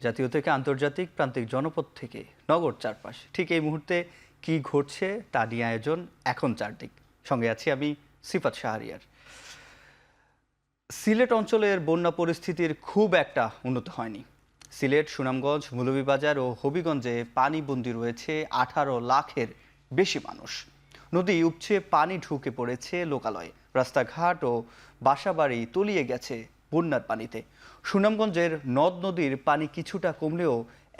জাতীয় থেকে আন্তর্জাতিক প্রান্তিক জনপদ থেকে নগর চারপাশ ঠিক এই মুহূর্তে কি ঘটছে তা নিয়ে আয়োজন এখন চারদিক। সঙ্গে আছি আমি সিফাত শাহরিয়ার। সিলেট অঞ্চলের বন্যা পরিস্থিতির খুব একটা উন্নত হয়নি। সিলেট, সুনামগঞ্জ, মৌলভীবাজার ও হবিগঞ্জে পানিবন্দী রয়েছে 18 লাখের বেশি মানুষ। নদী উপচে পানি ঢুকে পড়েছে লোকালয়ে, রাস্তাঘাট ও বাসাবাড়ি তলিয়ে গেছে বন্যার পানিতে। সুনামগঞ্জের নদ নদীর পানি কিছুটা কমলেও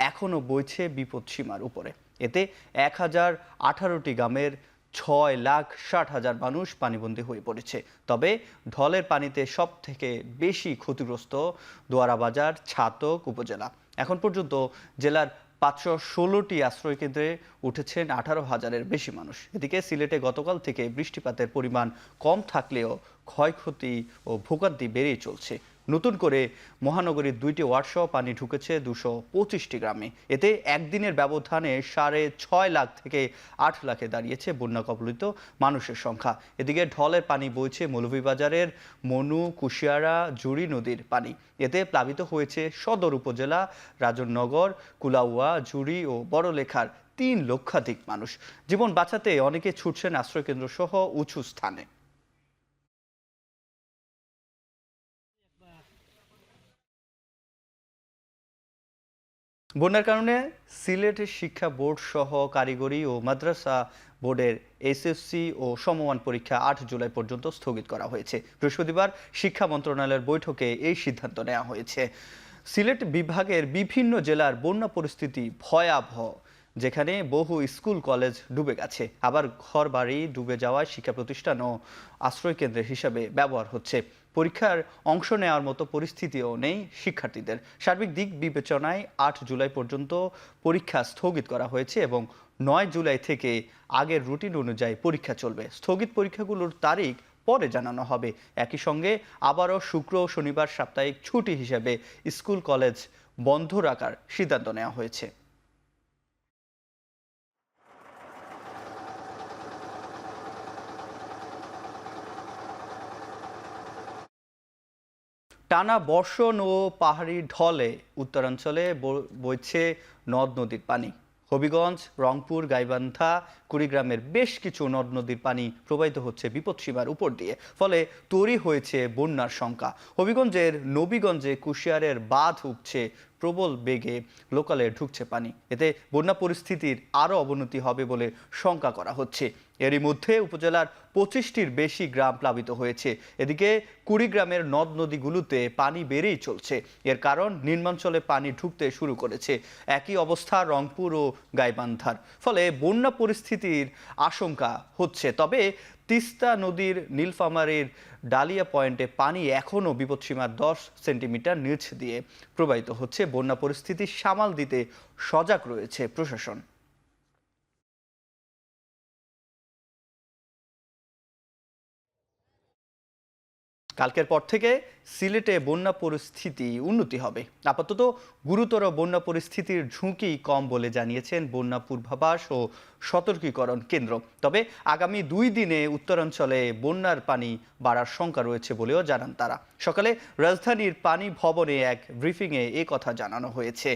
এখনও বইছে বিপদসীমার উপরে। এতে 1018টি গ্রামের 6,60,000 মানুষ পানিবন্দী হয়ে পড়েছে। তবে ঢলের পানিতে সব থেকে বেশি ক্ষতিগ্রস্ত দোয়ারাবাজার, ছাতক উপজেলা। এখন পর্যন্ত জেলার 516টি আশ্রয়কেন্দ্রে উঠেছেন 18,000-এর বেশি মানুষ। এদিকে সিলেটে গতকাল থেকে বৃষ্টিপাতের পরিমাণ কম থাকলেও ক্ষয়ক্ষতি ও ভোগান্তি বেড়েই চলছে। নতুন করে মহানগরীর 2টি ওয়ার্ডসহ পানি ঢুকেছে 225টি গ্রামে। এতে একদিনের ব্যবধানে 6.5 লাখ থেকে 8 লাখে দাঁড়িয়েছে বন্যা কবলিত মানুষের সংখ্যা। এদিকে ঢলের পানি বইছে মৌলভীবাজারের মনু, কুশিয়ারা, জুড়ি নদীর পানি। এতে প্লাবিত হয়েছে সদর উপজেলা, রাজননগর, কুলাউয়া, জুড়ি ও বড়লেখার 3 লক্ষাধিক মানুষ। জীবন বাঁচাতে অনেকে ছুটছেন আশ্রয়কেন্দ্র সহ উঁচু স্থানে। বন্যার কারণে সিলেটের শিক্ষা বোর্ড সহ কারিগরি ও মাদ্রাসা বোর্ডের এসএসসি ও সমমান পরীক্ষা 8 জুলাই পর্যন্ত স্থগিত করা হয়েছে। বৃহস্পতিবার শিক্ষা মন্ত্রণালয়ের বৈঠকে এই সিদ্ধান্ত নেওয়া হয়েছে। সিলেট বিভাগের বিভিন্ন জেলার বন্যা পরিস্থিতি ভয়াবহ, যেখানে বহু স্কুল কলেজ ডুবে গেছে। আবার ঘরবাড়ি ডুবে যাওয়ায় শিক্ষা প্রতিষ্ঠান ও আশ্রয়কেন্দ্র হিসাবে ব্যবহার হচ্ছে। পরীক্ষার অংশ নেওয়ার মতো পরিস্থিতিও নেই শিক্ষার্থীদের। সার্বিক দিক বিবেচনায় 8 জুলাই পর্যন্ত পরীক্ষা স্থগিত করা হয়েছে এবং 9 জুলাই থেকে আগের রুটিন অনুযায়ী পরীক্ষা চলবে। স্থগিত পরীক্ষাগুলোর তারিখ পরে জানানো হবে। একই সঙ্গে আবারও শুক্র ও শনিবার সাপ্তাহিক ছুটি হিসেবে স্কুল কলেজ বন্ধ রাখার সিদ্ধান্ত নেওয়া হয়েছে। টানা বর্ষণ ও পাহাড়ি ঢলে উত্তরাঞ্চলে বইছে নদ নদীর পানি। হবিগঞ্জ, রংপুর, গাইবান্ধা, কুড়িগ্রামের বেশ কিছু নদ নদীর পানি প্রবাহিত হচ্ছে বিপদসীমার উপর দিয়ে। ফলে তৈরি হয়েছে বন্যার শঙ্কা। হবিগঞ্জের নবীগঞ্জে কুশিয়ারের বাঁধ উঠছে প্রবল বেগে, লোকালে ঢুকছে পানি। এতে বন্যা পরিস্থিতির আরও অবনতি হবে বলে শঙ্কা করা হচ্ছে। এরই মধ্যে উপজেলার 25টির বেশি গ্রাম প্লাবিত হয়েছে। এদিকে কুড়িগ্রামের নদ নদীগুলোতে পানি বেড়েই চলছে। এর কারণ নিম্নাঞ্চলে পানি ঢুকতে শুরু করেছে। একই অবস্থা রংপুর ও গাইবান্ধার। ফলে বন্যা পরিস্থিতির আশঙ্কা হচ্ছে। তবে তিস্তা নদীর নীলফামারীর ডালিয়া পয়েন্টে পানি এখনও বিপদসীমার 10 সেন্টিমিটার নিচ দিয়ে প্রবাহিত হচ্ছে। বন্যা পরিস্থিতি সামাল দিতে সজাগ রয়েছে প্রশাসন। কালকের পর থেকে সিলেটে বন্যা পরিস্থিতি উন্নতি হবে। আপাতত গুরুতর বন্যা পরিস্থিতির ঝুঁকি কম বলে জানিয়েছেন বন্যা পূর্বাভাস ও সতর্কীকরণ কেন্দ্র। তবে আগামী 2 দিনে উত্তরাঞ্চলে বন্যার পানি বাড়ার শঙ্কা রয়েছে বলেও জানান তারা। সকালে রাজধানীর পানি ভবনে এক ব্রিফিংয়ে এ কথা জানানো হয়েছে।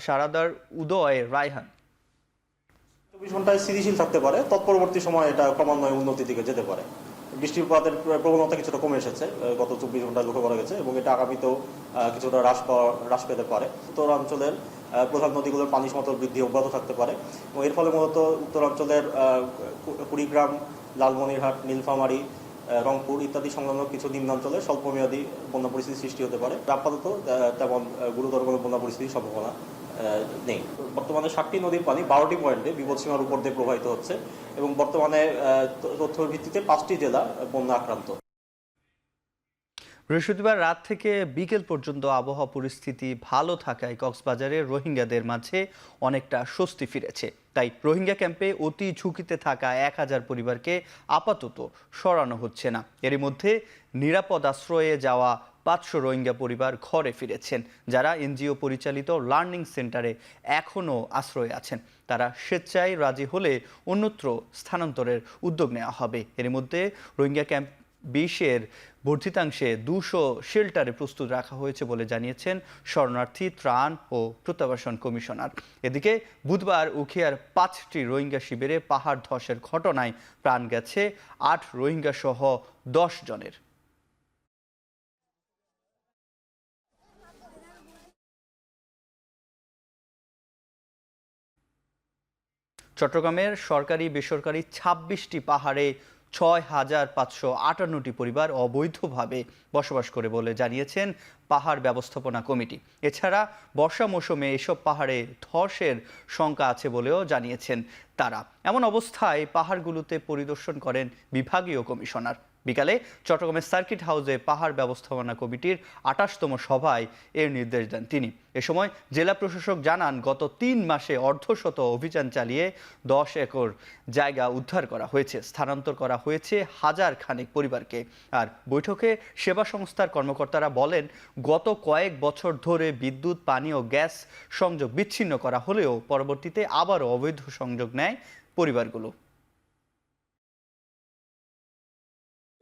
সারাদার উদয় রায়হান। 24 ঘন্টায় স্থিতিশীল থাকতে পারে, তৎপরবর্তী সময় এটা ক্রমান্বয়ে উন্নতির দিকে যেতে পারে। বৃষ্টিপাতের প্রবণতা কিছুটা কমে এসেছে গত 24 ঘন্টায় লক্ষ্য করা গেছে, এবং এটা আগামীতেও কিছুটা হ্রাস পেতে পারে। উত্তরাঞ্চলের প্রধান নদীগুলোর পানি সমতল বৃদ্ধি অব্যাহত থাকতে পারে, এবং এর ফলে মূলত উত্তরাঞ্চলের কুড়িগ্রাম, লালমনিরহাট, নীলফামারী, রংপুর ইত্যাদি সংলগ্ন কিছু নিম্নাঞ্চলে স্বল্পমেয়াদী বন্যা পরিস্থিতি সৃষ্টি হতে পারে। আপাতত তেমন গুরুতর কোনো বন্যা পরিস্থিতির সম্ভাবনা নেই। বর্তমানে 7টি নদীর পানি 12টি পয়েন্টে বিপদসীমার উপর দিয়ে প্রবাহিত হচ্ছে, এবং বর্তমানে তথ্যের ভিত্তিতে 5টি জেলা বন্যা আক্রান্ত। বৃহস্পতিবার রাত থেকে বিকেল পর্যন্ত আবহাওয়া পরিস্থিতি ভালো থাকায় কক্সবাজারে রোহিঙ্গাদের মাঝে অনেকটা স্বস্তি ফিরেছে। তাই রোহিঙ্গা ক্যাম্পে অতি ঝুঁকিতে থাকা 1000 পরিবারকে আপাতত সরানো হচ্ছে না। এরই মধ্যে নিরাপদ আশ্রয়ে যাওয়া 500 রোহিঙ্গা পরিবার ঘরে ফিরেছেন। যারা এনজিও পরিচালিত লার্নিং সেন্টারে এখনও আশ্রয়ে আছেন, তারা স্বেচ্ছায় রাজি হলে অন্যত্র স্থানান্তরের উদ্যোগ নেওয়া হবে। এর মধ্যে রোহিঙ্গা ক্যাম্প 20-এর বর্ধিতাংশে 200 শেল্টারে প্রস্তুত রাখা হয়েছে বলে জানিয়েছেন শরণার্থী ত্রাণ ও প্রত্যাবাসন কমিশনার। এদিকে বুধবার উখিয়ার 5টি রোহিঙ্গা শিবিরে পাহাড় ধসের ঘটনায় প্রাণ গেছে 8 রোহিঙ্গা সহ 10 জনের। চট্টগ্রামের সরকারি বেসরকারি 26টি পাহাড়ে 6,558টি পরিবার অবৈধভাবে বসবাস করে বলে জানিয়েছেন পাহাড় ব্যবস্থাপনা কমিটি। এছাড়া বর্ষা মৌসুমে এসব পাহাড়ে ধসের শঙ্কা আছে বলেও জানিয়েছেন তারা। এমন অবস্থায় পাহাড়গুলোতে পরিদর্শন করেন বিভাগীয় কমিশনার। বিকালে চট্টগ্রামের সার্কিট হাউসে পাহাড় ব্যবস্থাপনা কমিটির 28তম সভায় এর নির্দেশ দেন তিনি। এ সময় জেলা প্রশাসক জানান, গত 3 মাসে অর্ধশত অভিযান চালিয়ে 10 একর জায়গা উদ্ধার করা হয়েছে, স্থানান্তর করা হয়েছে হাজার খানেক পরিবারকে। আর বৈঠকে সেবা সংস্থার কর্মকর্তারা বলেন, গত কয়েক বছর ধরে বিদ্যুৎ, পানি ও গ্যাস সংযোগ বিচ্ছিন্ন করা হলেও পরবর্তীতে আবারও অবৈধ সংযোগ নেয় পরিবারগুলো।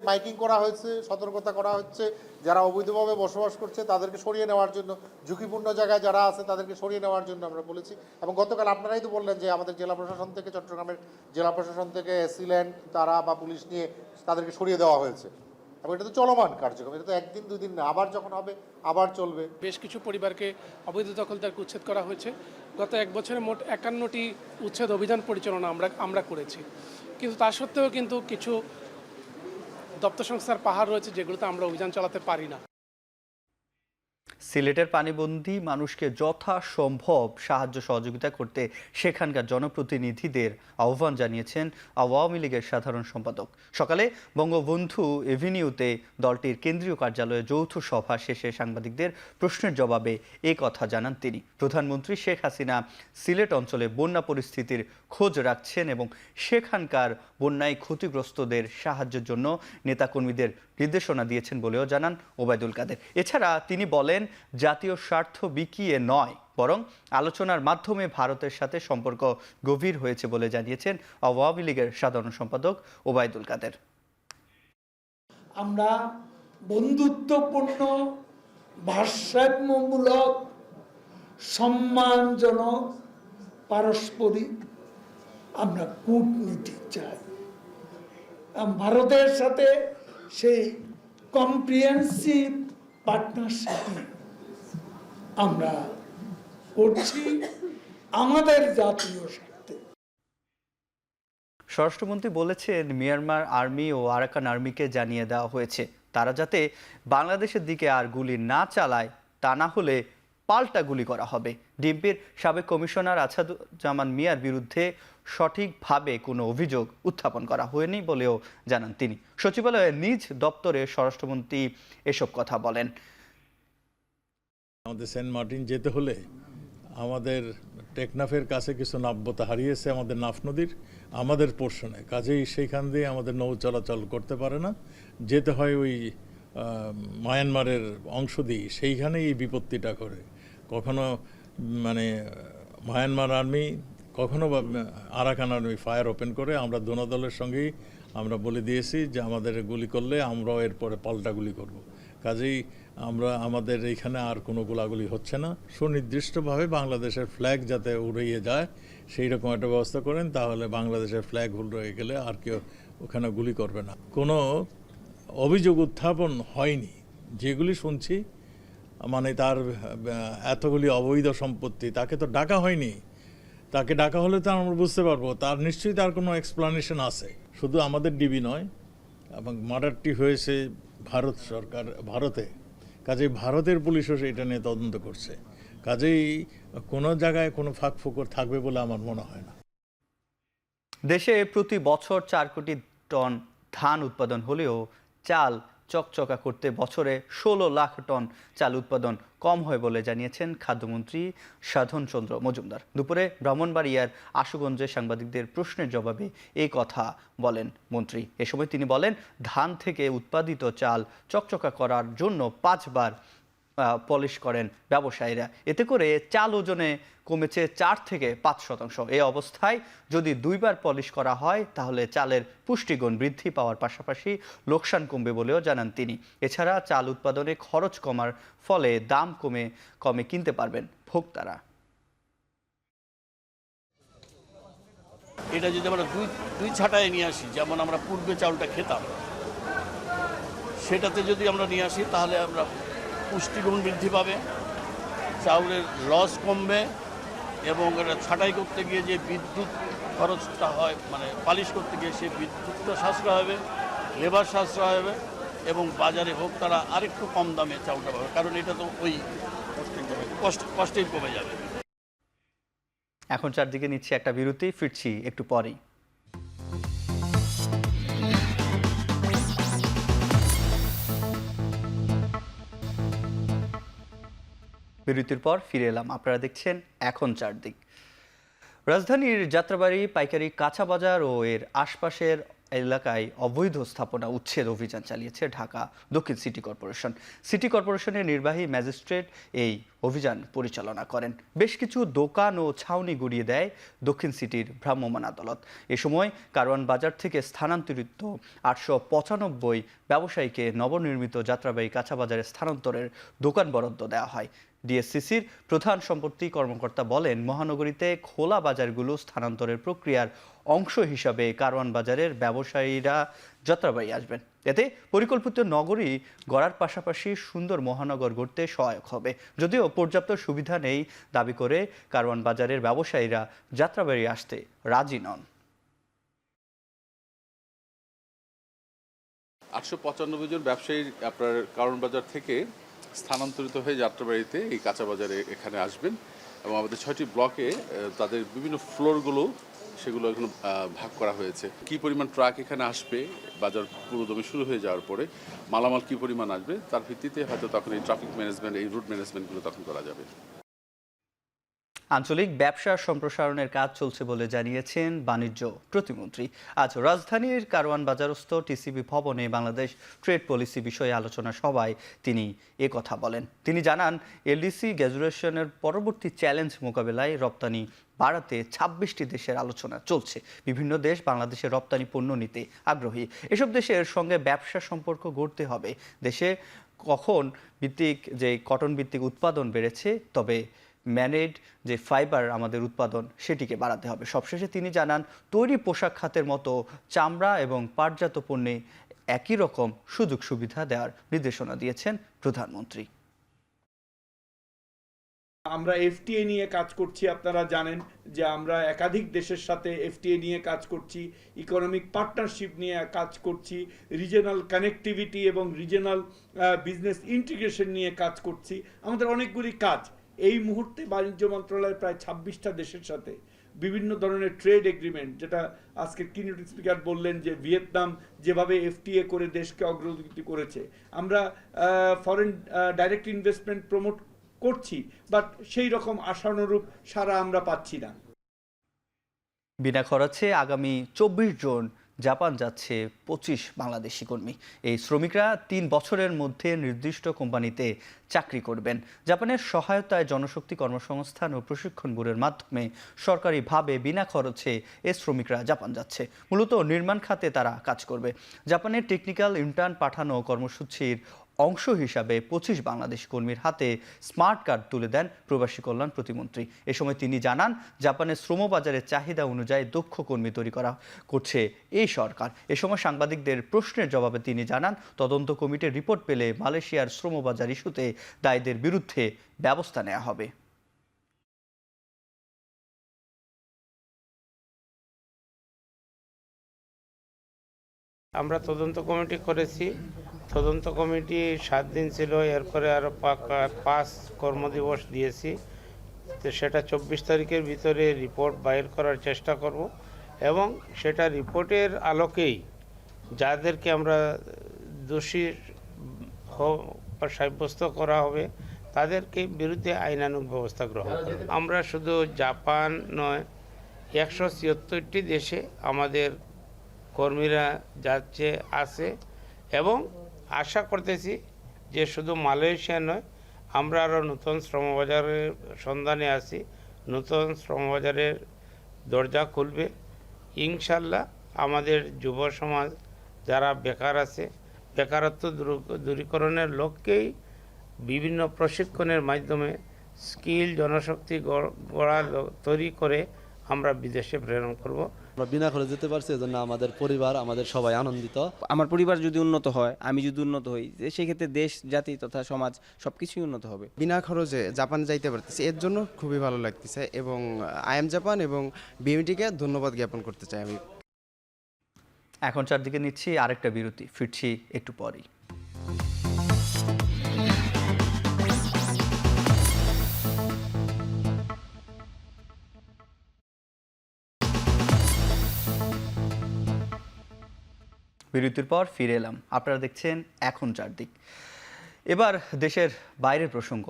মাইকিং করা হয়েছে, সতর্কতা করা হচ্ছে, যারা অবৈধভাবে বসবাস করছে তাদেরকে সরিয়ে নেওয়ার জন্য, ঝুঁকিপূর্ণ জায়গায় যারা আছে তাদেরকে সরিয়ে নেওয়ার জন্য আমরা বলেছি। এবং গতকাল আপনারাই তো বললেন যে আমাদের জেলা প্রশাসন থেকে, চট্টগ্রামের জেলা প্রশাসন থেকে সিল্যান্ড তারা বা পুলিশ নিয়ে তাদেরকে সরিয়ে দেওয়া হয়েছে। এবং এটা তো চলমান কার্যক্রম, এটা তো একদিন দুই দিন না, আবার যখন হবে আবার চলবে। বেশ কিছু পরিবারকে অবৈধ দখলদারকে উচ্ছেদ করা হয়েছে। গত 1 বছরে মোট 51টি উচ্ছেদ অভিযান পরিচালনা আমরা করেছি। কিন্তু তা সত্ত্বেও কিন্তু কিছু দপ্তর সংস্থার পাহাড় রয়েছে যেগুলোতে আমরা অভিযান চালাতে পারি না। সিলেটের পানিবন্দী মানুষকে যথাসম্ভব সাহায্য সহযোগিতা করতে সেখানকার জনপ্রতিনিধিদের আহ্বান জানিয়েছেন আওয়ামী লীগের সাধারণ সম্পাদক। সকালে বঙ্গবন্ধু এভিনিউতে দলটির কেন্দ্রীয় কার্যালয়ে যৌথ সভা শেষে সাংবাদিকদের প্রশ্নের জবাবে এ কথা জানান তিনি। প্রধানমন্ত্রী শেখ হাসিনা সিলেট অঞ্চলে বন্যা পরিস্থিতির খোঁজ রাখছেন এবং সেখানকার বন্যায় ক্ষতিগ্রস্তদের সাহায্যের জন্য নেতাকর্মীদের নির্দেশনা দিয়েছেন বলেও জানান ওবায়দুল কাদের। এছাড়া তিনি বলেন, জাতীয় স্বার্থ বিকিয়ে নয়, বরং আলোচনার মাধ্যমে ভারতের সাথে সম্পর্ক গভীর হয়েছে বলে জানিয়েছেন আওয়ামী লীগের সাধারণ সম্পাদক ওবায়দুল কাদের। আমরা বন্ধুত্বপূর্ণ, ভারসাম্যমূলক, সম্মানজনক, পারস্পরিক আমরা কূটনীতি চাই। ভারতের সাথে সেই কম্প্রিহেন্সিভ পার্টনারশিপ আমরা করছি আমাদের জাতীয় স্বার্থে। স্বরাষ্ট্রমন্ত্রী বলেছেন, মিয়ানমার আর্মি ও আরাকান আর্মিকে জানিয়ে দেওয়া হয়েছে তারা যাতে বাংলাদেশের দিকে আর গুলি না চালায়, তা না হলে পাল্টা গুলি করা হবে। ডিএমপির সাবেক কমিশনার আছাদুজ্জামান মিয়ার বিরুদ্ধে সঠিকভাবে কোনো অভিযোগ উত্থাপন করা হয়নি বলেও জানান তিনি। সচিবালয়ে নিজ দপ্তরে স্বরাষ্ট্রমন্ত্রী এসব কথা বলেন। আমাদের সেন্ট মার্টিন যেতে হলে আমাদের টেকনাফের কাছে কিছু নাব্যতা হারিয়েছে আমাদের নাফ নদীর, আমাদের পোর্শনে, কাজেই সেইখান দিয়ে আমাদের নৌ চলাচল করতে পারে না, যেতে হয় ওই মায়ানমারের অংশ দিয়ে। সেইখানেই এই বিপত্তিটা করে। কখনো মানে মায়ানমার আর্মি, কখনো বা আরাকান আর্মি ফায়ার ওপেন করে। আমরা দোনো দলের সঙ্গেই আমরা বলে দিয়েছি যে আমাদের গুলি করলে আমরাও এরপরে পাল্টা গুলি করব। কাজেই আমাদের এইখানে আর কোনো গোলাগুলি হচ্ছে না। সুনির্দিষ্টভাবে বাংলাদেশের ফ্ল্যাগ যাতে উড়িয়ে যায় সেই রকম একটা ব্যবস্থা করেন, তাহলে বাংলাদেশের ফ্ল্যাগ উড়ে গেলে আর কেউ ওখানে গুলি করবে না। কোনো অভিযোগ উত্থাপন হয়নি। যেগুলি শুনছি মানে তার এতগুলি অবৈধ সম্পত্তি, তাকে তো ডাকা হয়নি। তাকে ডাকা হলে তো আমরা বুঝতে পারবো তার নিশ্চয়ই তার কোনো এক্সপ্লানেশন আছে। শুধু আমাদের ডিবি নয়, এবং মার্ডারটি হয়েছে ভারত সরকার, ভারতে। কাজেই ভারতের পুলিশও এটা নিয়ে তদন্ত করছে। কাজেই কোনো জায়গায় কোনো ফাঁক ফোকর থাকবে বলে আমার মনে হয় না। দেশে প্রতি বছর 4 কোটি টন ধান উৎপাদন হলেও চাল চকচকা করতে বছরে 16 লাখ টন চাল উৎপাদন কম হয় বলে জানিয়েছেন খাদ্যমন্ত্রী সাধন চন্দ্র মজুমদার। দুপুরে ব্রাহ্মণবাড়িয়ার আশুগঞ্জে সাংবাদিকদের প্রশ্নের জবাবে এই কথা বলেন মন্ত্রী। এ সময় তিনি বলেন, ধান থেকে উৎপাদিত চাল চকচকা করার জন্য 5 বার পলিশ করেন ব্যবসায়ীরা। এতে করে চাল ওজনে কমেছে 4 থেকে 5%। এই অবস্থায় যদি 2 বার পলিশ করা হয় তাহলে চালের পুষ্টিগুণ বৃদ্ধি পাওয়ার পাশাপাশি লোকসান কমবে বলেও জানান তিনি। এছাড়া চাল উৎপাদনে খরচ কমার ফলে দাম কমে কিনতে পারবেন ভোক্তারা। এটা যদি আমরা দুই ছাটায় নিয়ে আসি, যেমন আমরা পূর্বে চাউলটা খেতাম, সেটাতে যদি আমরা নিয়ে আসি তাহলে আমরা পুষ্টিগুণ বৃদ্ধি পাবে, চাউলের লস কমবে এবং এটা ছাঁটাই করতে গিয়ে যে বিদ্যুৎ খরচটা হয়, মানে পালিশ করতে গিয়ে সেই বিদ্যুৎটা সাশ্রয় হবে, লেবার সাশ্রয় হবে এবং বাজারে ভোক্তারা আরেকটু কম দামে চাউলটা পাবে, কারণ এটা তো ওই কষ্টেই কমে যাবে। এখন চারদিকে নিচ্ছি একটা বিরতি, ফিরছি একটু পরেই। বিরতির পর ফিরে এলাম, আপনারা দেখছেন এখন চারদিক। রাজধানীর যাত্রাবাড়ি পাইকারি কাঁচা বাজার ও এর আশপাশের এলাকায় অবৈধ স্থাপনা উচ্ছেদ অভিযান চালিয়েছে ঢাকা দক্ষিণ সিটি কর্পোরেশন। সিটি কর্পোরেশনের নির্বাহী ম্যাজিস্ট্রেট এই অভিযান পরিচালনা করেন। বেশ কিছু দোকান ও ছাউনি গুড়িয়ে দেয় দক্ষিণ সিটির ভ্রাম্যমাণ আদালত। এ সময় কারওয়ান বাজার থেকে স্থানান্তরিত 895 ব্যবসায়ীকে নবনির্মিত যাত্রাবাড়ি কাঁচা বাজারে স্থানান্তরের দোকান বরাদ্দ দেওয়া হয়। ডিএসসিসির প্রধান সম্পত্তি কর্মকর্তা বলেন, মহানগরীতে খোলা বাজারগুলো স্থানান্তরের প্রক্রিয়ার অংশ হিসাবে কারওয়ান বাজারের ব্যবসায়ীরা যাত্রাবাড়ি আসবেন। এতে পরিকল্পিত নগরী গড়ার পাশাপাশি সুন্দর মহানগর গড়তে সহায়ক হবে। যদিও পর্যাপ্ত সুবিধা নেই দাবি করে কারওয়ান বাজারের ব্যবসায়ীরা যাত্রাবাড়ি আসতে রাজি নন। 895 জন ব্যবসায়ী আপনার কারওয়ান বাজার থেকে স্থানান্তরিত হয়ে যাত্রাবাড়িতে এই কাঁচা বাজারে এখানে আসবেন এবং আমাদের 6টি ব্লকে তাদের বিভিন্ন ফ্লোরগুলো সেগুলো এখন ভাগ করা হয়েছে। কি পরিমাণ ট্রাক এখানে আসবে বাজার পুরোদমে শুরু হয়ে যাওয়ার পরে, মালামাল কি পরিমাণ আসবে তার ভিত্তিতে হয়তো তখন এই ট্রাফিক ম্যানেজমেন্ট, এই রুট ম্যানেজমেন্টগুলো তখন করা যাবে। আঞ্চলিক ব্যবসা সম্প্রসারণের কাজ চলছে বলে জানিয়েছেন বাণিজ্য প্রতিমন্ত্রী। আজ রাজধানীর কারওয়ান বাজারস্থ টিসিবি ভবনে বাংলাদেশ ট্রেড পলিসি বিষয়ে আলোচনা সভায় তিনি কথা বলেন। তিনি জানান, এলডিসি গ্র্যাজুয়েশনের পরবর্তী চ্যালেঞ্জ মোকাবেলায় রপ্তানি বাড়াতে 26টি দেশের আলোচনা চলছে। বিভিন্ন দেশ বাংলাদেশের রপ্তানি পণ্য নিতে আগ্রহী। এসব দেশের সঙ্গে ব্যবসা সম্পর্ক গড়তে হবে। দেশে কটন ভিত্তিক উৎপাদন বেড়েছে, তবে ম্যানেড যে ফাইবার আমাদের উৎপাদন সেটিকে বাড়াতে হবে। সবশেষে তিনি জানান, তৈরি পোশাক খাতের মতো চামড়া এবং পাটজাত পণ্যে একই রকম সুযোগ সুবিধা দেওয়ার নির্দেশনা দিয়েছেন প্রধানমন্ত্রী। আমরা এফটিএ নিয়ে কাজ করছি। আপনারা জানেন যে আমরা একাধিক দেশের সাথে এফটিএ নিয়ে কাজ করছি, ইকোনমিক পার্টনারশিপ নিয়ে কাজ করছি, রিজিওনাল কানেক্টিভিটি এবং রিজিওনাল বিজনেস ইন্টিগ্রেশন নিয়ে কাজ করছি। আমাদের অনেকগুলি কাজ। এই মুহূর্তে বাণিজ্য মন্ত্রণালয় প্রায় 26টা দেশের সাথে বিভিন্ন ধরনের ট্রেড এগ্রিমেন্ট, যেটা আজকে কিনিউট স্পিকার বললেন যে ভিয়েতনাম যেভাবে এফটিএ করে দেশকে অগ্রগতি করেছে, আমরা ফরেন ডাইরেক্ট ইনভেস্টমেন্ট প্রমোট করছি, বাট সেই রকম আশানুরূপ সাড়া আমরা পাচ্ছি না। বিনা খরচে আগামী 24 জন জাপান যাচ্ছে 25 বাংলাদেশি কর্মী। এই শ্রমিকরা 3 বছরের মধ্যে নির্দিষ্ট কোম্পানিতে চাকরি করবেন। জাপানের সহায়তায় জনশক্তি কর্মসংস্থান ও প্রশিক্ষণ ব্যুরোর মাধ্যমে সরকারিভাবে বিনা খরচে এই শ্রমিকরা জাপান যাচ্ছে। মূলত নির্মাণ খাতে তারা কাজ করবে। জাপানের টেকনিক্যাল ইন্টার্ন পাঠানো কর্মসূচির অংশ হিসাবে 25 বাংলাদেশি কর্মীর হাতে স্মার্ট কার্ড তুলে দেন প্রবাসী কল্যাণ প্রতিমন্ত্রী। এ সময় তিনি জানান, জাপানের শ্রমবাজারের চাহিদা অনুযায়ী দক্ষ কর্মী তৈরি করছে এই সরকার। এ সময় সাংবাদিকদের প্রশ্নের জবাবে তিনি জানান, তদন্ত কমিটির রিপোর্ট পেলে মালয়েশিয়ার শ্রমবাজার ইস্যুতে দায়ীদের বিরুদ্ধে ব্যবস্থা নেওয়া হবে। আমরা তদন্ত কমিটি করেছি। তদন্ত কমিটি 7 দিন ছিল, এরপরে আরও 5 কর্মদিবস দিয়েছি। তো সেটা 24 তারিখের ভিতরে রিপোর্ট বাইর করার চেষ্টা করব এবং সেটা রিপোর্টের আলোকেই যাদেরকে আমরা দোষী সাব্যস্ত করা হবে তাদেরকে বিরুদ্ধে আইনানুগ ব্যবস্থা গ্রহণ করব। আমরা শুধু জাপান নয়, 176টি দেশে আমাদের কর্মীরা যাচ্ছে আছে এবং আশা করতেছি যে শুধু মালয়েশিয়া নয়, আমরা আরও নতুন শ্রমবাজারের সন্ধানে আছি, নতুন শ্রমবাজারের দরজা খুলবে ইনশাল্লাহ। আমাদের যুব সমাজ যারা বেকার আছে, বেকারত্ব দূরীকরণের লক্ষ্যেই বিভিন্ন প্রশিক্ষণের মাধ্যমে স্কিল জনশক্তি তৈরি করে আমরা বিদেশে প্রেরণ করব। আমরা বিনা খরচে যেতে পারছি, এজন্য আমাদের পরিবার, আমাদের সবাই আনন্দিত। আমার পরিবার যদি উন্নত হয়, আমি যদি উন্নত হই, সেক্ষেত্রে দেশ, জাতি তথা সমাজ সবকিছুই উন্নত হবে। বিনা খরচে জাপান যাইতে পারতেছি, এর জন্য খুবই ভালো লাগতেছে এবং আইএম জাপান এবং বিএমটিকে ধন্যবাদ জ্ঞাপন করতে চাই আমি। এখন চারদিকে নিচ্ছি আরেকটা বিরতি, ফিরছি একটু পরেই। বিরতির পর ফিরে এলাম, আপনারা দেখছেন এখন চারদিক। এবার দেশের বাইরের প্রসঙ্গ।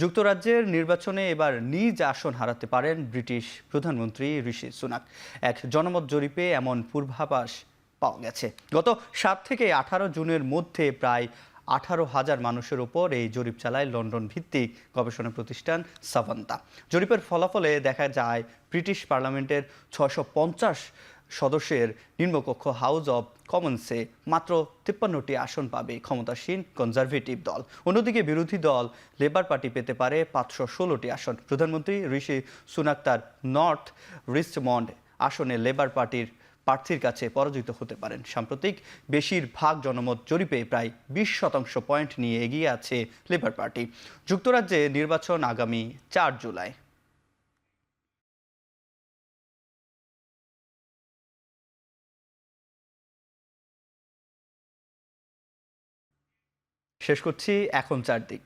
যুক্তরাজ্যের নির্বাচনে এবার নিজ আসন হারাতে পারেন ব্রিটিশ প্রধানমন্ত্রী ঋষি সুনাক। এক জনমত জরিপে এমন পূর্বাভাস পাওয়া গেছে। গত 7 থেকে 18 জুনের মধ্যে প্রায় 18,000 মানুষের ওপর এই জরিপ চালায় লন্ডন ভিত্তিক গবেষণা প্রতিষ্ঠান সাভান্তা। জরিপের ফলাফলে দেখা যায় ব্রিটিশ পার্লামেন্টের 650 সদস্যের নিম্নকক্ষ হাউস অব কমন্সে মাত্র 53টি আসন পাবে ক্ষমতাসীন কনজারভেটিভ দল। অন্যদিকে বিরোধী দল লেবার পার্টি পেতে পারে 516টি আসন। প্রধানমন্ত্রী ঋষি সুনাক তার নর্থ রিচমন্ড আসনে লেবার পার্টির প্রার্থীর কাছে পরাজিত হতে পারেন। সাম্প্রতিক বেশিরভাগ জনমত জরিপে প্রায় 20% পয়েন্ট নিয়ে এগিয়ে আছে লেবার পার্টি। যুক্তরাজ্যে নির্বাচন আগামী 4 জুলাই। শেষ করছি এখন চারদিক।